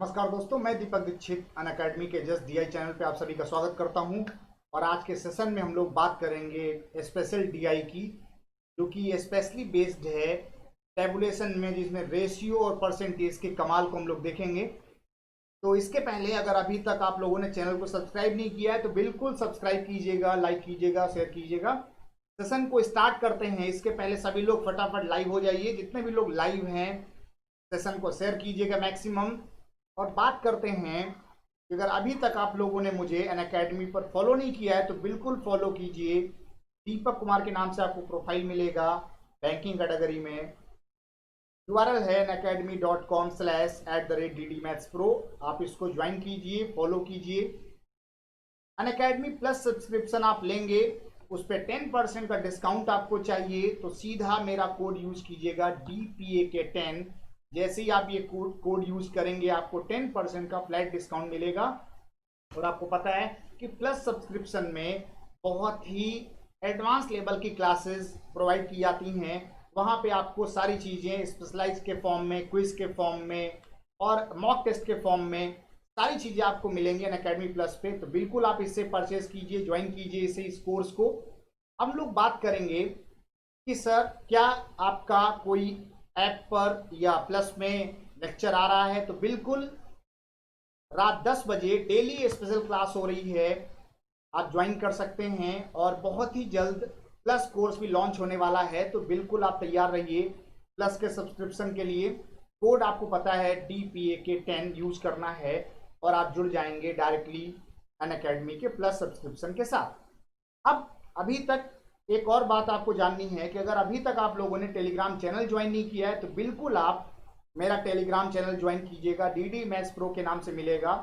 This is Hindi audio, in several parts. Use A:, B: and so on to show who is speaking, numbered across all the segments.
A: नमस्कार दोस्तों, मैं दीपक दीक्षित अनअकैडमी के जस्ट डीआई चैनल पे आप सभी का स्वागत करता हूं। और आज के सेशन में हम लोग बात करेंगे स्पेशल डीआई की, जो कि स्पेशली बेस्ड है टेबुलेशन में, जिसमें रेशियो और परसेंटेज के कमाल को हम लोग देखेंगे। तो इसके पहले अगर अभी तक आप लोगों ने चैनल को सब्सक्राइब नहीं किया है तो बिल्कुल सब्सक्राइब कीजिएगा, लाइक कीजिएगा, शेयर कीजिएगा। सेशन को स्टार्ट करते हैं। इसके पहले सभी लोग फटाफट लाइव हो जाइए, जितने भी लोग लाइव हैं सेशन को शेयर कीजिएगा मैक्सिमम। और बात करते हैं कि अगर अभी तक आप लोगों ने मुझे अनअकैडमी पर फॉलो नहीं किया है तो बिल्कुल फॉलो कीजिए। दीपक कुमार के नाम से आपको प्रोफाइल मिलेगा बैंकिंग कैटेगरी में। यूआरएल है unacademy.com/@ddmathspro। आप इसको ज्वाइन कीजिए, फॉलो कीजिए। अनअकैडमी प्लस सब्सक्रिप्शन आप लेंगे, उस पर 10% का डिस्काउंट आपको चाहिए, तो सीधा मेरा कोड यूज कीजिएगा DPAK10। जैसे ही आप ये कोड यूज करेंगे आपको 10% का फ्लैट डिस्काउंट मिलेगा। और आपको पता है कि प्लस सब्सक्रिप्शन में बहुत ही एडवांस लेवल की क्लासेस प्रोवाइड की जाती हैं। वहाँ पे आपको सारी चीज़ें स्पेशलाइज के फॉर्म में, क्विज के फॉर्म में और मॉक टेस्ट के फॉर्म में सारी चीज़ें आपको मिलेंगी अनअकैडमी प्लस पे। तो बिल्कुल आप इससे परचेज कीजिए, ज्वाइन कीजिए इस कोर्स को। हम लोग बात करेंगे कि सर क्या आपका कोई ऐप पर या प्लस में लेक्चर आ रहा है, तो बिल्कुल रात 10 बजे डेली स्पेशल क्लास हो रही है, आप ज्वाइन कर सकते हैं। और बहुत ही जल्द प्लस कोर्स भी लॉन्च होने वाला है, तो बिल्कुल आप तैयार रहिए प्लस के सब्सक्रिप्शन के लिए। कोड आपको पता है DPAK10 यूज करना है और आप जुड़ जाएंगे डायरेक्टली अनअकैडमी के प्लस सब्सक्रिप्शन के साथ। अब अभी तक एक और बात आपको जाननी है कि अगर अभी तक आप लोगों ने टेलीग्राम चैनल ज्वाइन नहीं किया है तो बिल्कुल आप मेरा टेलीग्राम चैनल ज्वाइन कीजिएगा। DD मैथ्स प्रो के नाम से मिलेगा,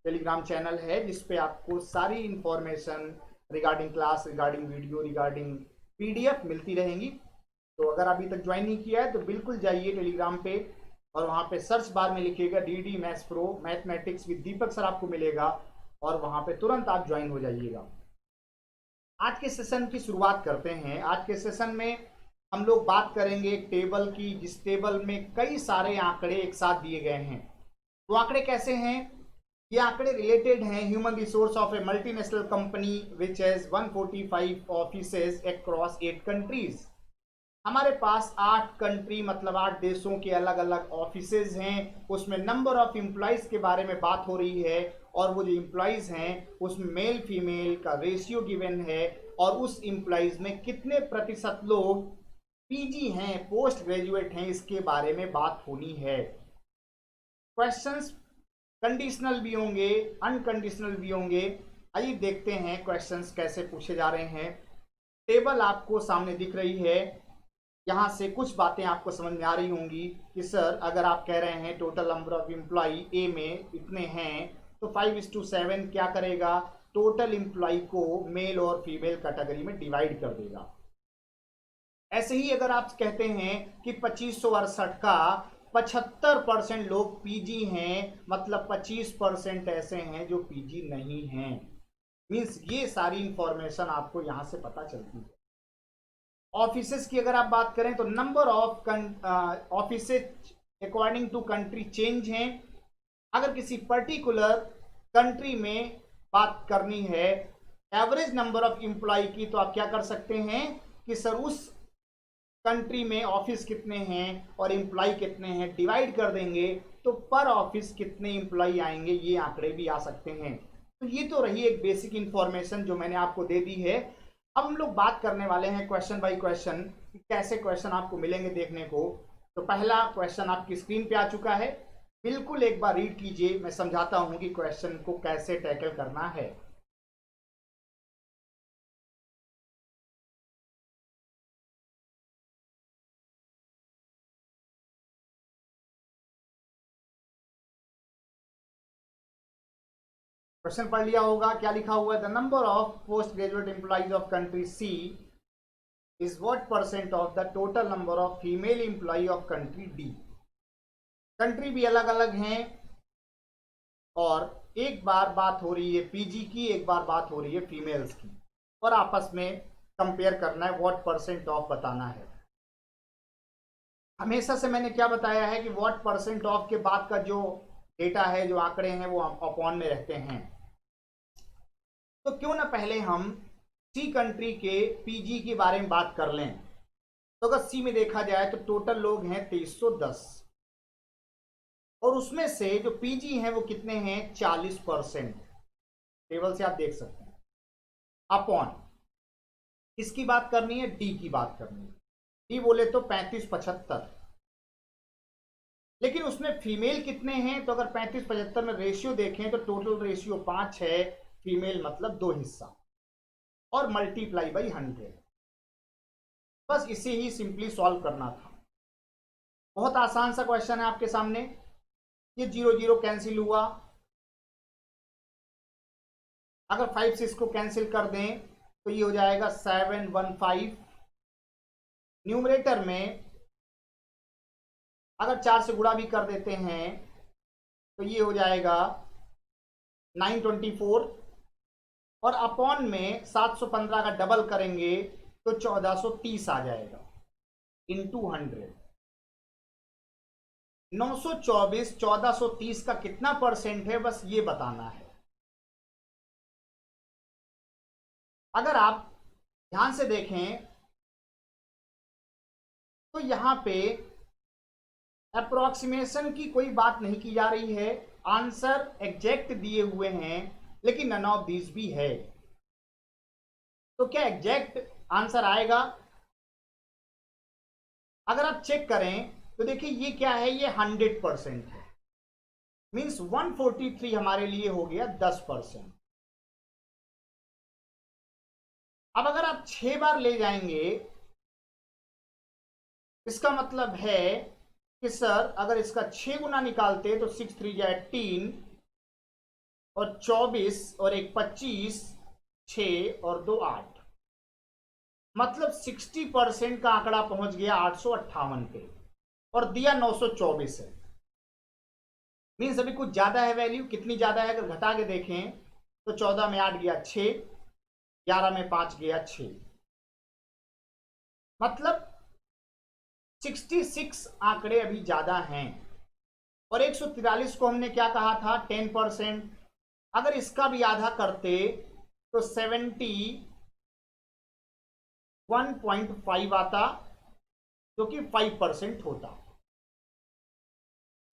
A: टेलीग्राम चैनल है जिसपे आपको सारी information regarding class, regarding video, regarding PDF मिलती रहेंगी। तो अगर अभी तक ज्वाइन नहीं किया है तो बिल्कुल जाइए टेलीग्राम पे और वहाँ पे सर्च बार में लिखिएगा DD maths pro mathematics with Deepak sir, आपको मिलेगा और वहाँ पे तुरंत आप ज्वाइन हो जाइएगा। आज के सेशन की शुरुआत करते हैं। आज के सेशन में हम लोग बात करेंगे एक टेबल की, जिस टेबल में कई सारे आंकड़े एक साथ दिए गए हैं। वो आंकड़े कैसे हैं? ये आंकड़े रिलेटेड हैं human resource of A multinational company which has 145 offices across 8 countries. हमारे पास 8 कंट्री मतलब 8 देशों के अलग अलग ऑफिसेज हैं। उसमें नंबर ऑफ एम्प्लॉइज के बारे में बात हो रही है और वो जो एम्प्लॉइज हैं उसमें मेल फीमेल का रेशियो गिवन है और उस एम्प्लॉइज में कितने प्रतिशत लोग PG हैं, पोस्ट ग्रेजुएट हैं, इसके बारे में बात होनी है। क्वेश्चंस कंडीशनल भी होंगे, अनकंडीशनल भी होंगे। आइए देखते हैं क्वेश्चंस कैसे पूछे जा रहे हैं। टेबल आपको सामने दिख रही है, यहाँ से कुछ बातें आपको समझ में आ रही होंगी कि सर अगर आप कह रहे हैं टोटल नंबर ऑफ एम्प्लॉई ए में इतने हैं तो 5:7 क्या करेगा, टोटल एम्प्लॉई को मेल और फीमेल कैटेगरी में डिवाइड कर देगा। ऐसे ही अगर आप कहते हैं कि 2568 का 75% लोग PG हैं, मतलब 25% ऐसे हैं जो PG नहीं हैं। मीन्स ये सारी इंफॉर्मेशन आपको यहां से पता चलती है। ऑफिसेस की अगर आप बात करें तो number of offices according to country change हैं। अगर किसी पर्टिकुलर कंट्री में बात करनी है एवरेज नंबर ऑफ एम्प्लॉय की, तो आप क्या कर सकते हैं कि सर उस कंट्री में ऑफिस कितने हैं और एम्प्लॉय कितने हैं डिवाइड कर देंगे, तो पर ऑफिस कितने एम्प्लॉय आएंगे, ये आंकड़े भी आ सकते हैं। तो ये तो रही एक बेसिक इंफॉर्मेशन जो मैंने आपको दे दी है। अब हम लोग बात करने वाले हैं क्वेश्चन बाय क्वेश्चन, कैसे क्वेश्चन आपको मिलेंगे देखने को। तो पहला क्वेश्चन आपकी स्क्रीन पे आ चुका है, बिल्कुल एक बार रीड कीजिए, मैं समझाता हूं कि क्वेश्चन को कैसे टैकल करना है। क्वेश्चन पढ़ लिया होगा, क्या लिखा हुआ है? The number of post graduate employees of country C is what percent of the total number of female employee of country D। Country भी अलग अलग हैं और एक बार बात हो रही है PG की, एक बार बात हो रही है फीमेल्स की, और आपस में कंपेयर करना है, व्हाट परसेंट ऑफ बताना है। हमेशा से मैंने क्या बताया है कि व्हाट परसेंट ऑफ के बाद का जो डेटा है, जो आंकड़े हैं वो अपॉन में रहते हैं। तो क्यों ना पहले हम सी कंट्री के पीजी के बारे में बात कर लें। तो अगर सी में देखा जाए तो टोटल लोग हैं 2310, और उसमें से जो पीजी हैं वो कितने हैं, 40%। टेबल से आप देख सकते हैं। अपॉन किसकी बात करनी है, डी की बात करनी है। डी बोले तो 35-75, लेकिन उसमें फीमेल कितने हैं, तो अगर 35-75 में रेशियो देखें तो टोटल रेशियो 5 है, फीमेल मतलब 2 हिस्सा, और मल्टीप्लाई बाई 100। बस इसे ही सिंपली सॉल्व करना था। बहुत आसान सा क्वेश्चन है आपके सामने। ये 0 0 कैंसिल हुआ, अगर 5 6 को कैंसिल कर दें तो ये हो जाएगा 715। न्यूमरेटर में अगर 4 से गुणा भी कर देते हैं तो ये हो जाएगा 924, और अपॉन में 715 का डबल करेंगे तो 1430 आ जाएगा, इंटू 100। 924 1430 का कितना परसेंट है, बस ये बताना है। अगर आप ध्यान से देखें तो यहां पे अप्रोक्सीमेशन की कोई बात नहीं की जा रही है, आंसर एग्जैक्ट दिए हुए हैं, लेकिन नन ऑफ दिस भी है। तो क्या एग्जैक्ट आंसर आएगा? अगर आप चेक करें तो देखिए ये क्या है, ये 100% है, मींस 143 हमारे लिए हो गया 10%। अब अगर आप 6 बार ले जाएंगे, इसका मतलब है कि सर अगर इसका 6 गुना निकालते तो 6 3 जा 18, और 24 और 1 25, 6 और 2 8, मतलब 60% का आंकड़ा पहुंच गया 858 पे, और दिया 924 है। मीन्स अभी कुछ ज्यादा है वैल्यू, कितनी ज्यादा है अगर घटा के देखें तो 14 में 8 गया 6, 11 में 5 गया 6, मतलब 66 आंकड़े अभी ज्यादा हैं। और 143 को हमने क्या कहा था, 10%। अगर इसका भी आधा करते तो 71.5 आता, जो कि 5% होता।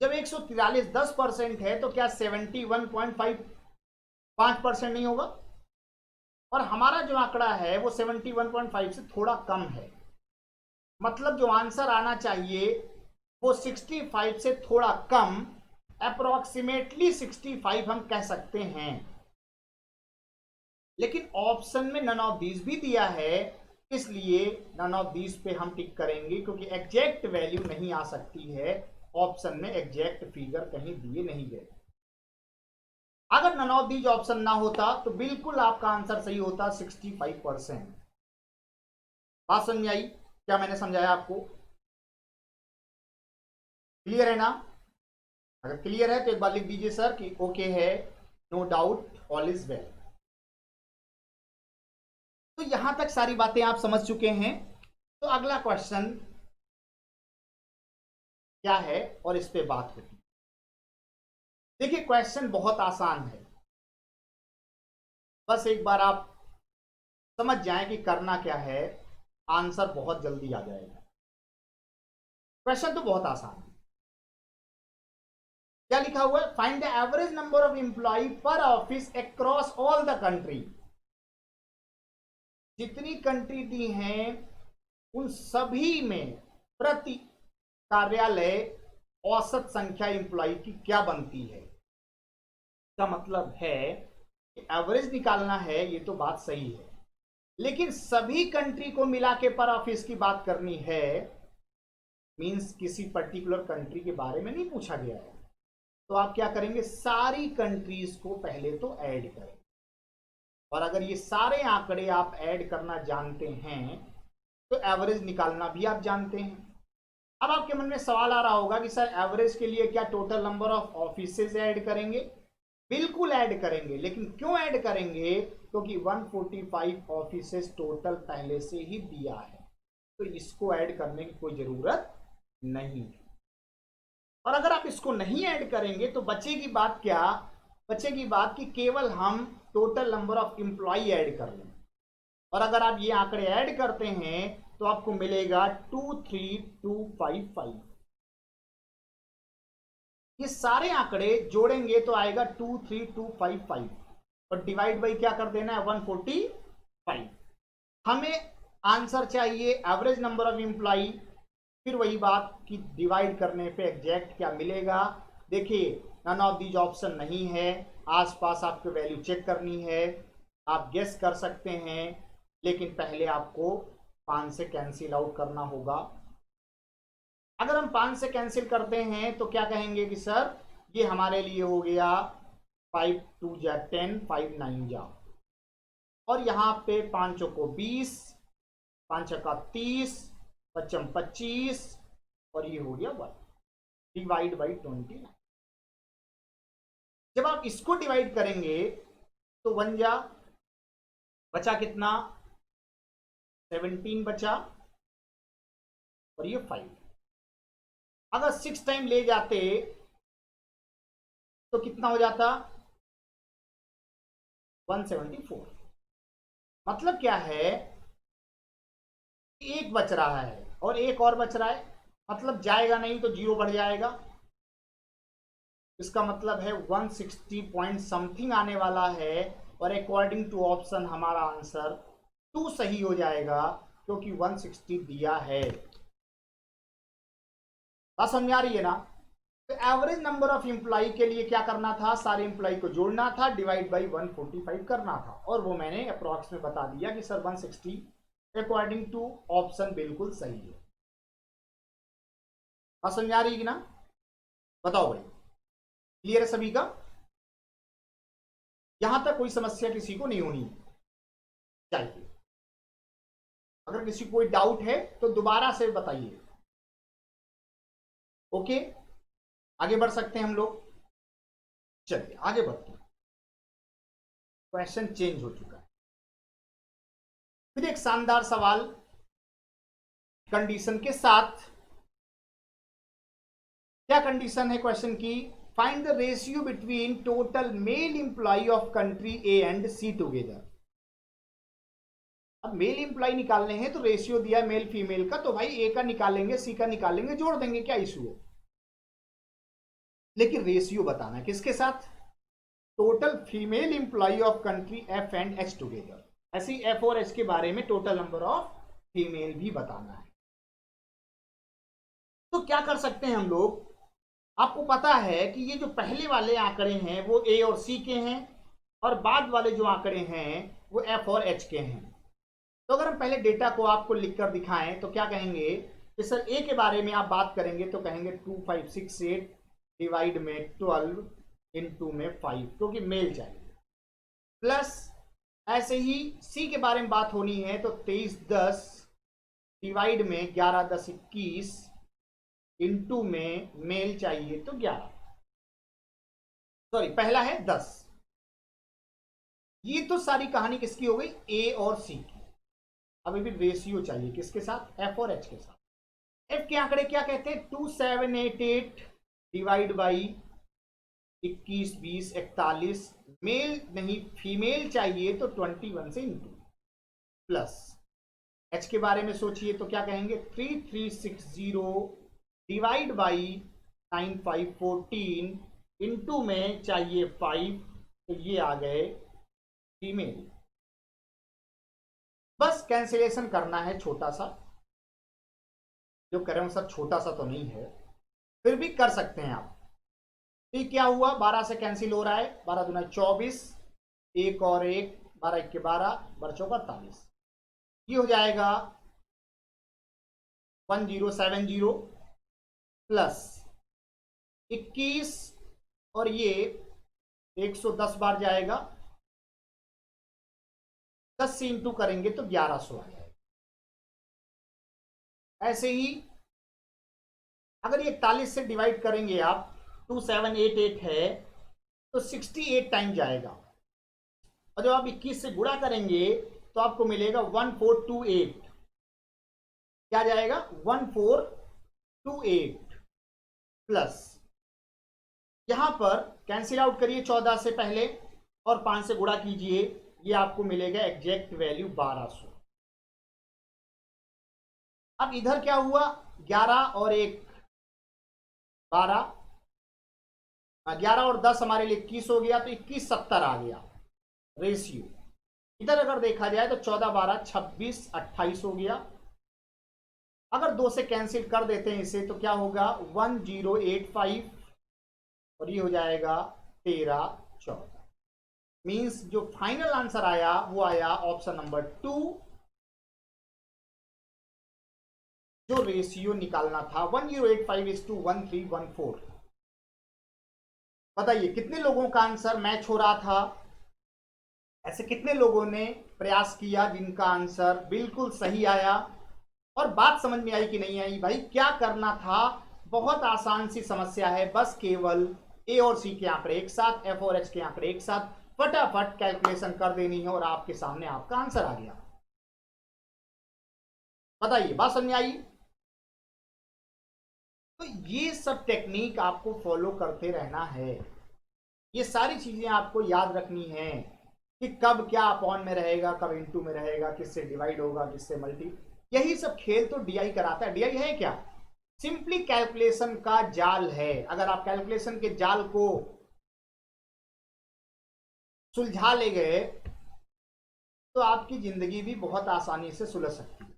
A: जब 143 10% है तो क्या 71.5 5% नहीं होगा? और हमारा जो आंकड़ा है वो 71.5 से थोड़ा कम है, मतलब जो आंसर आना चाहिए वो 65 से थोड़ा कम, अप्रोक्सीमेटली 65 हम कह सकते हैं। लेकिन ऑप्शन में नन ऑफ दीज भी दिया है, इसलिए नन ऑफ दीज पे हम टिक करेंगे, क्योंकि एग्जैक्ट वैल्यू नहीं आ सकती है, ऑप्शन में एग्जैक्ट फिगर कहीं दिए नहीं गए। अगर नन ऑफ दीज ऑप्शन ना होता तो बिल्कुल आपका आंसर सही होता, 65%। बात समझ आई क्या मैंने समझाया आपको? क्लियर है ना? अगर क्लियर है तो एक बार लिख दीजिए सर कि ओके है, no doubt, all is well. तो यहां तक सारी बातें आप समझ चुके हैं। तो अगला क्वेश्चन क्या है और इस पे बात होगी। देखिए क्वेश्चन बहुत आसान है, बस एक बार आप समझ जाएं कि करना क्या है, आंसर बहुत जल्दी आ जाएगा। क्वेश्चन तो बहुत आसान है। क्या लिखा हुआ है, find the average number of employ per office across all the country. जितनी कंट्री दी हैं उन सभी में प्रति कार्यालय औसत संख्या एम्प्लॉय की क्या बनती है। का मतलब है कि एवरेज निकालना है, ये तो बात सही है, लेकिन सभी कंट्री को मिला के पर ऑफिस की बात करनी है, मींस किसी पर्टिकुलर कंट्री के बारे में नहीं पूछा गया है। तो आप क्या करेंगे, सारी कंट्रीज को पहले तो ऐड करें, और अगर ये सारे आंकड़े आप ऐड करना जानते हैं तो एवरेज निकालना भी आप जानते हैं। अब आपके मन में सवाल आ रहा होगा कि सर एवरेज के लिए क्या total number of offices add करेंगे? बिल्कुल ऐड करेंगे, लेकिन क्यों ऐड करेंगे? क्योंकि 145 ऑफिसेज टोटल पहले से ही दिया है, तो इसको ऐड करने की कोई जरूरत नहीं है। और अगर आप इसको नहीं ऐड करेंगे तो बचेगी बात क्या, बचेगी बात कि केवल हम total number of employ add कर लें। और अगर आप ये आंकड़े ऐड करते हैं तो आपको मिलेगा 23255। ये सारे आंकड़े जोड़ेंगे तो आएगा 23255 और डिवाइड बाई क्या कर देना है 145। हमें आंसर चाहिए एवरेज नंबर ऑफ एम्प्लॉय। फिर वही बात कि डिवाइड करने पे एग्जैक्ट क्या मिलेगा। देखिए नन ऑफ दीज ऑप्शन नहीं है, आसपास आपको वैल्यू चेक करनी है, आप गेस कर सकते हैं, लेकिन पहले आपको 5 से कैंसिल आउट करना होगा। अगर हम 5 से कैंसिल करते हैं तो क्या कहेंगे कि सर ये हमारे लिए हो गया 5 2 जा 10, 5 9 जा, और यहाँ पे 5 को 20, 5 का 30, 5 25, और ये हो गया 1 डिवाइड बाई 29। जब आप इसको डिवाइड करेंगे तो 1 जा बचा कितना 17 बचा, और ये 5। अगर 6 टाइम ले जाते तो कितना हो जाता 174। मतलब क्या है, एक बच रहा है और एक और बच रहा है, मतलब जाएगा नहीं तो 0 बढ़ जाएगा। इसका मतलब है 160 पॉइंट समथिंग आने वाला है, और अकॉर्डिंग टू ऑप्शन हमारा आंसर 2 सही हो जाएगा क्योंकि 160 दिया है। बात समझ आ रही है ना। तो एवरेज नंबर ऑफ एम्प्लॉय के लिए क्या करना था, सारे एम्प्लॉय को जोड़ना था, डिवाइड बाई 145 करना था, और वो मैंने अप्रॉक्स में बता दिया कि सर 160 अकॉर्डिंग टू ऑप्शन बिल्कुल सही है। बात समझ आ रही है कि ना, बताओ भाई, क्लियर है सभी का। यहां तक कोई समस्या किसी को नहीं होनी चाहिए। अगर किसी को कोई डाउट है तो दोबारा से बताइए। ओके, आगे बढ़ सकते हैं हम लोग। चलिए आगे बढ़ते हैं। क्वेश्चन चेंज हो चुका है। फिर एक शानदार सवाल कंडीशन के साथ। क्या कंडीशन है क्वेश्चन की, find the ratio between total male employee of country A and C together. अब मेल इंप्लॉय निकालने हैं तो रेशियो दिया मेल फीमेल का, तो भाई ए का निकालेंगे सी का निकालेंगे, जोड़ देंगे, क्या इशू है। लेकिन रेशियो बताना है किसके साथ, total female employee of country F and H together. ऐसी एफ और एच के बारे में टोटल नंबर ऑफ फीमेल भी बताना है। तो क्या कर सकते हैं हम लोग, आपको पता है कि ये जो पहले वाले आंकड़े हैं वो ए और सी के हैं, और बाद वाले जो आंकड़े हैं वो एफ और एच के हैं। तो अगर हम पहले डेटा को आपको लिखकर दिखाएं तो क्या कहेंगे कि सर ए के बारे में आप बात करेंगे तो कहेंगे 2568 डिवाइड में 12 इंटू में 5, क्योंकि मेल चाहिए। प्लस ऐसे ही सी के बारे में बात होनी है तो 2310 डिवाइड में 1110 21 इंटू में मेल चाहिए तो 11, सॉरी पहला है 10। ये तो सारी कहानी किसकी हो गई, ए और सी की। अब अभी रेशियो चाहिए किसके साथ, एफ और एच के साथ। एफ के आंकड़े क्या कहते हैं 2788 डिवाइड बाई 21 20 41, मेल नहीं फीमेल चाहिए तो 21 से इंटू, प्लस एच के बारे में सोचिए तो क्या कहेंगे 3360 डिवाइड बाई 9514 इंटू में चाहिए 5, तो ये आ गए फीमेल। बस कैंसिलेशन करना है छोटा सा, जो करें सर छोटा सा तो नहीं है, फिर भी कर सकते हैं आप। ये क्या हुआ 12 से कैंसिल हो रहा है, 12 दूना 24, एक और एक 12 1 के 12, 12 चौका 48, ये हो जाएगा 1070 प्लस 21, और ये 110 बार जाएगा, 10 से इंटू करेंगे तो 1100 आ जाएगा। ऐसे ही अगर ये 41 से डिवाइड करेंगे आप, 2788 है तो 68 टाइम जाएगा, और जब आप 21 से गुणा करेंगे तो आपको मिलेगा 1428, क्या जाएगा 1428, प्लस यहां पर कैंसिल आउट करिए 14 से पहले और 5 से गुणा कीजिए, ये आपको मिलेगा एग्जैक्ट वैल्यू 1200। अब इधर क्या हुआ, 11 और 1 12, 11 और 10 हमारे लिए 21 हो गया, तो 21:70 आ गया रेशियो। इधर अगर देखा जाए तो 14 12 26 28 हो गया। अगर 2 से कैंसिल कर देते हैं इसे तो क्या होगा 1085 और ये हो जाएगा 13 14। मींस जो फाइनल आंसर आया वो आया ऑप्शन नंबर 2, जो रेशियो निकालना था 1085:1314। बताइए कितने लोगों का आंसर मैच हो रहा था, ऐसे कितने लोगों ने प्रयास किया जिनका आंसर बिल्कुल सही आया। और बात समझ में आई कि नहीं आई भाई, क्या करना था, बहुत आसान सी समस्या है, बस केवल ए और सी के आंकड़े एक साथ, एफ और एच के आंकड़े एक साथ फटाफट कैलकुलेशन कर देनी है और आपके सामने आपका आंसर आ गया। बताइए बात समझ में आई। तो ये सब टेक्निक आपको फॉलो करते रहना है, ये सारी चीजें आपको याद रखनी है कि कब क्या अपॉन में रहेगा, कब इनटू में रहेगा, किससे डिवाइड होगा, किससे मल्टी, यही सब खेल तो डीआई कराता है। डीआई है क्या, सिंपली कैलकुलेशन का जाल है। अगर आप कैलकुलेशन के जाल को सुलझा ले गए तो आपकी जिंदगी भी बहुत आसानी से सुलझ सकती है।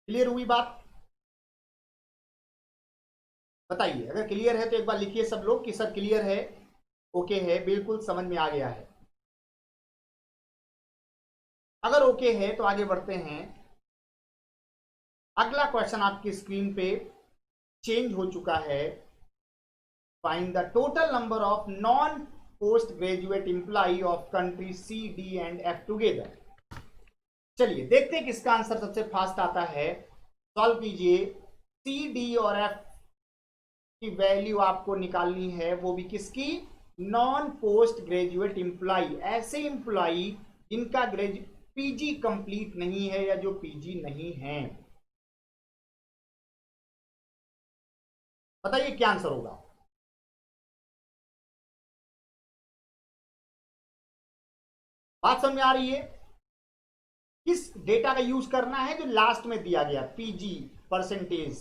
A: क्लियर हुई बात, बताइए अगर क्लियर है तो एक बार लिखिए सब लोग कि सर क्लियर है, ओके है, बिल्कुल समझ में आ गया है। अगर ओके है तो आगे बढ़ते हैं। अगला क्वेश्चन आपकी स्क्रीन पे चेंज हो चुका है। Find the total number of non post graduate employee of country C D and F together. चलिए देखते हैं किसका आंसर सबसे फास्ट आता है। सॉल्व कीजिए। सी डी और एफ की वैल्यू आपको निकालनी है, वो भी किसकी, नॉन पोस्ट ग्रेजुएट एम्प्लॉय, ऐसे एम्प्लॉय जिनका पीजी कंप्लीट नहीं है या जो पीजी नहीं है। बताइए क्या आंसर होगा। बात समझ में आ रही है, किस डेटा का यूज करना है, जो लास्ट में दिया गया पीजी परसेंटेज।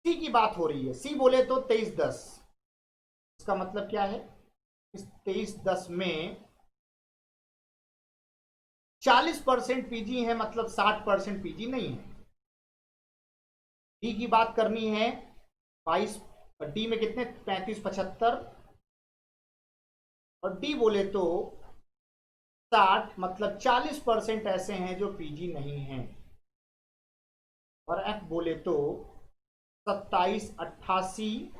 A: सी की बात हो रही है, सी बोले तो 2310, इसका मतलब क्या है, इस 2310 में 40% पीजी है, मतलब 60% पीजी नहीं है। डी की बात करनी है 22, डी में कितने 35 75, और डी बोले तो 60, मतलब 40% ऐसे हैं जो पीजी नहीं हैं। और एफ बोले तो 27 88,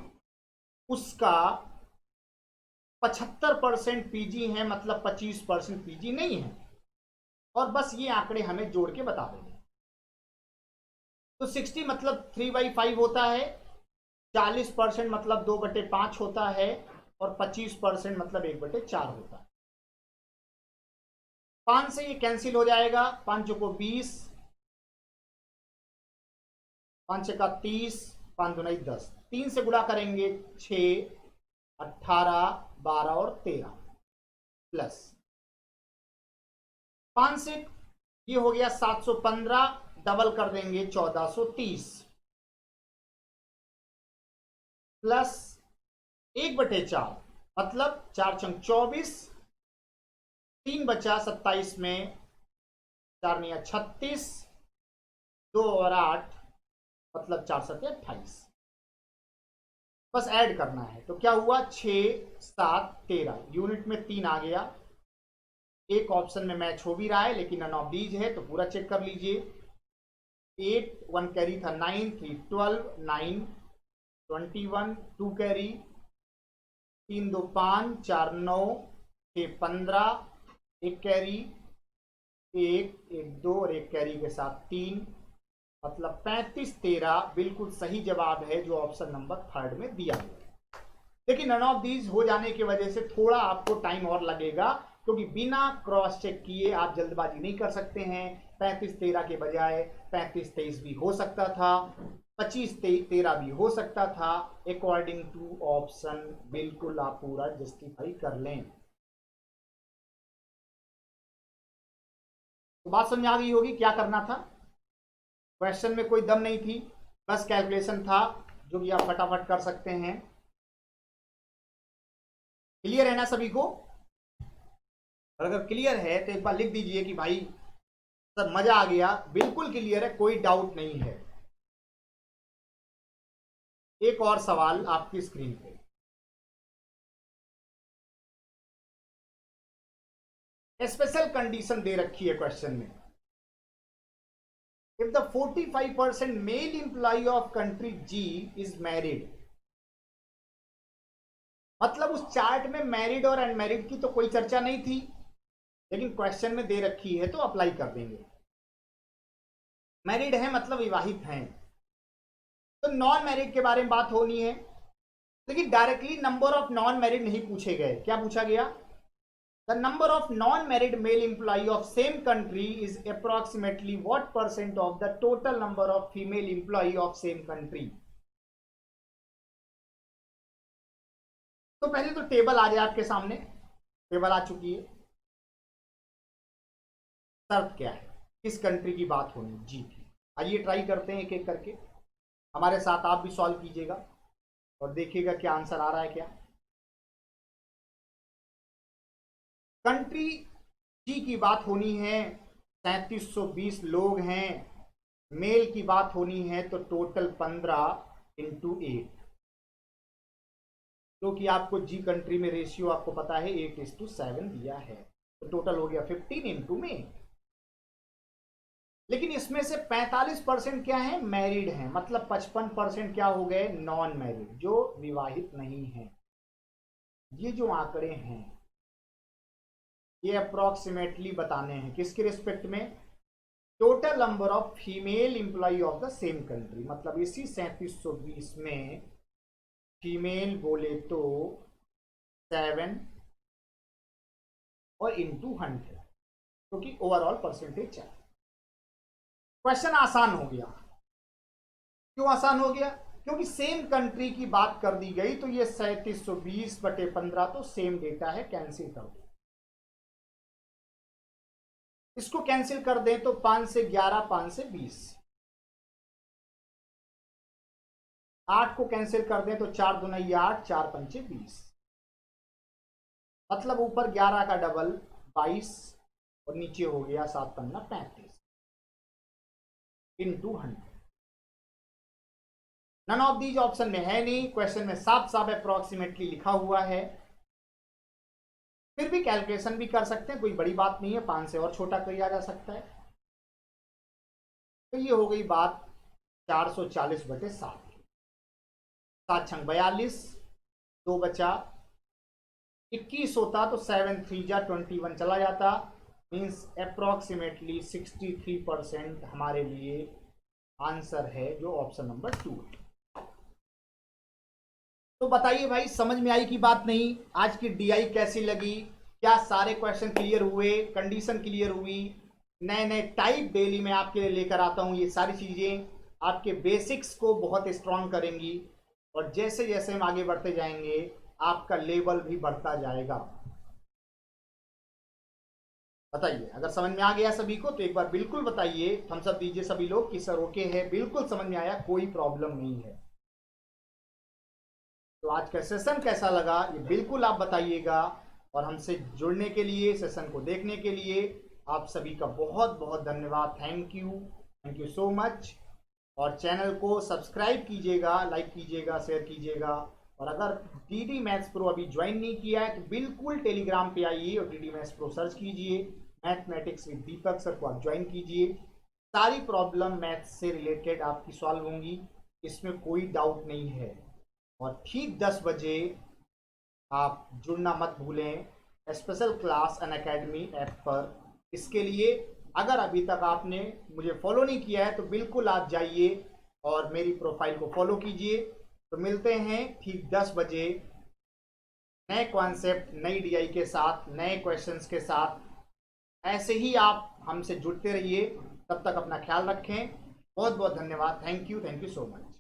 A: उसका 75% पीजी है, मतलब 25% पीजी नहीं है। और बस ये आंकड़े हमें जोड़ के बता देंगे। तो 60 मतलब 3/5 होता है, 40% मतलब 2/5 होता है, और 25% मतलब 1/4 होता है। 5 से ये कैंसिल हो जाएगा, 5 को 20, 5 का 30, 5 दूना 10, 3 से गुणा करेंगे 6 18 12 और 13, प्लस 5 से ये हो गया 715, डबल कर देंगे 1430, प्लस 1/4 मतलब 4 छंग 24, 3 बचा 27 में, 4 नहीं 36, 2 और 8 मतलब 4 7 28। बस ऐड करना है, तो क्या हुआ 6 7 13, यूनिट में 3 आ गया। एक ऑप्शन में मैच हो भी रहा है लेकिन नन ऑफ दीज है, तो पूरा चेक कर लीजिए। 8 1 कैरी था, 9 3 12 9 21 2 कैरी, 3 2 5 4 9 6 15, 1 कैरी 1 1 2 और 1 कैरी के साथ 3, मतलब 35 13 बिल्कुल सही जवाब है, जो ऑप्शन नंबर 3 में दिया गया। लेकिन नन ऑफ दीज हो जाने की वजह से थोड़ा आपको टाइम और लगेगा, क्योंकि बिना क्रॉस चेक किए आप जल्दबाजी नहीं कर सकते हैं। 35-13 के बजाय 35-23 भी हो सकता था, 25-13 भी हो सकता था। अकॉर्डिंग टू ऑप्शन बिल्कुल आप पूरा जस्टिफाई कर लें। तो बात समझ आ गई होगी क्या करना था। क्वेश्चन में कोई दम नहीं थी, बस कैलकुलेशन था जो कि आप फटाफट कर सकते हैं। क्लियर है ना सभी को? और अगर क्लियर है तो एक बार लिख दीजिए कि भाई सर मजा आ गया। बिल्कुल क्लियर है, कोई डाउट नहीं है। एक और सवाल आपकी स्क्रीन पे, स्पेशल कंडीशन दे रखी है क्वेश्चन में। If the 45% male employee of country G is married, मतलब उस चार्ट में मैरिड और अनमैरिड की तो कोई चर्चा नहीं थी, लेकिन क्वेश्चन में दे रखी है तो अप्लाई कर देंगे। मैरिड है मतलब विवाहित हैं, तो नॉन मैरिड के बारे में बात होनी है। लेकिन directly number of non married नहीं पूछे गए। क्या पूछा गया? The number of non married male employee of same country is approximately what percent of the total number of female employee of same country. तो पहले तो टेबल आ जाए आपके सामने। टेबल आ चुकी है। शर्त क्या है, किस कंट्री की बात होनी, जी की। आइए ट्राई करते हैं एक एक करके। हमारे साथ आप भी सॉल्व कीजिएगा और देखिएगा क्या आंसर आ रहा है। क्या कंट्री जी की बात होनी है, 3720 लोग हैं। मेल की बात होनी है तो टोटल 15 इंटू 8, क्योंकि आपको जी कंट्री में रेशियो आपको पता है 8:7 दिया है, तो टोटल हो गया 15 इंटू में। लेकिन इसमें से 45% क्या है, मैरिड हैं, मतलब 55% क्या हो गए, नॉन मैरिड, जो विवाहित नहीं है। ये जो आंकड़े हैं ये अप्रोक्सीमेटली बताने हैं किसके रिस्पेक्ट में, total number of female employee of the same country. मतलब इसी 3720 में फीमेल बोले तो 7 और इंटू 100, क्योंकि ओवरऑल परसेंटेज है। क्वेश्चन आसान हो गया। क्यों आसान हो गया? क्योंकि सेम कंट्री की बात कर दी गई, तो ये 3720/15 तो सेम डेटा है, कैंसिल कर दो। इसको कैंसिल कर दें तो 5 से 11, 5 से 20, 8 को कैंसिल कर दें तो 4 दूना 8, 4 पंचे 20, मतलब ऊपर 11 का डबल 22 और नीचे हो गया 7 पन्ना 35 into 100। None of these option में है नहीं, क्वेश्चन में साफ साफ अप्रोक्सीमेटली लिखा हुआ है। फिर भी कैलकुलेशन भी कर सकते हैं, कोई बड़ी बात नहीं है, 5 से और छोटा किया जा सकता है। तो ये हो गई बात 440/7। 7 छंग 42, 2 बचा 21 होता तो 7 3 जा 21 चला जाता। मीन्स अप्रोक्सीमेटली 63% हमारे लिए आंसर है जो ऑप्शन नंबर 2 है। तो बताइए भाई, समझ में आई कि बात नहीं? आज की डीआई कैसी लगी? क्या सारे क्वेश्चन क्लियर हुए, कंडीशन क्लियर हुई? नए नए टाइप डेली में आपके लिए लेकर आता हूं। ये सारी चीजें आपके बेसिक्स को बहुत स्ट्रांग करेंगी, और जैसे जैसे हम आगे बढ़ते जाएंगे आपका लेवल भी बढ़ता जाएगा। बताइए, अगर समझ में आ गया सभी को तो एक बार बिल्कुल बताइए, थम्स अप दीजिए सभी लोग कि सर ओके है, बिल्कुल समझ में आया, कोई प्रॉब्लम नहीं है। तो आज का सेशन कैसा लगा ये बिल्कुल आप बताइएगा। और हमसे जुड़ने के लिए, सेशन को देखने के लिए आप सभी का बहुत बहुत धन्यवाद। Thank you so much. और चैनल को सब्सक्राइब कीजिएगा, लाइक कीजिएगा, शेयर कीजिएगा। और अगर टीडी मैथ्स प्रो अभी ज्वाइन नहीं किया है तो बिल्कुल टेलीग्राम पे आइए और टीडी मैथ्स प्रो सर्च कीजिए। मैथमेटिक्स विद दीपक सर को आप ज्वाइन कीजिए। सारी प्रॉब्लम मैथ्स से रिलेटेड आपकी सॉल्व होंगी, इसमें कोई डाउट नहीं है। और ठीक 10 बजे आप जुड़ना मत भूलें स्पेशल क्लास अनअकैडमी ऐप पर। इसके लिए अगर अभी तक आपने मुझे फॉलो नहीं किया है तो बिल्कुल आप जाइए और मेरी प्रोफाइल को फॉलो कीजिए। तो मिलते हैं ठीक 10 बजे नए कॉन्सेप्ट, नई डीआई के साथ, नए क्वेश्चंस के साथ। ऐसे ही आप हमसे जुड़ते रहिए। तब तक अपना ख्याल रखें। बहुत बहुत धन्यवाद। Thank you so much.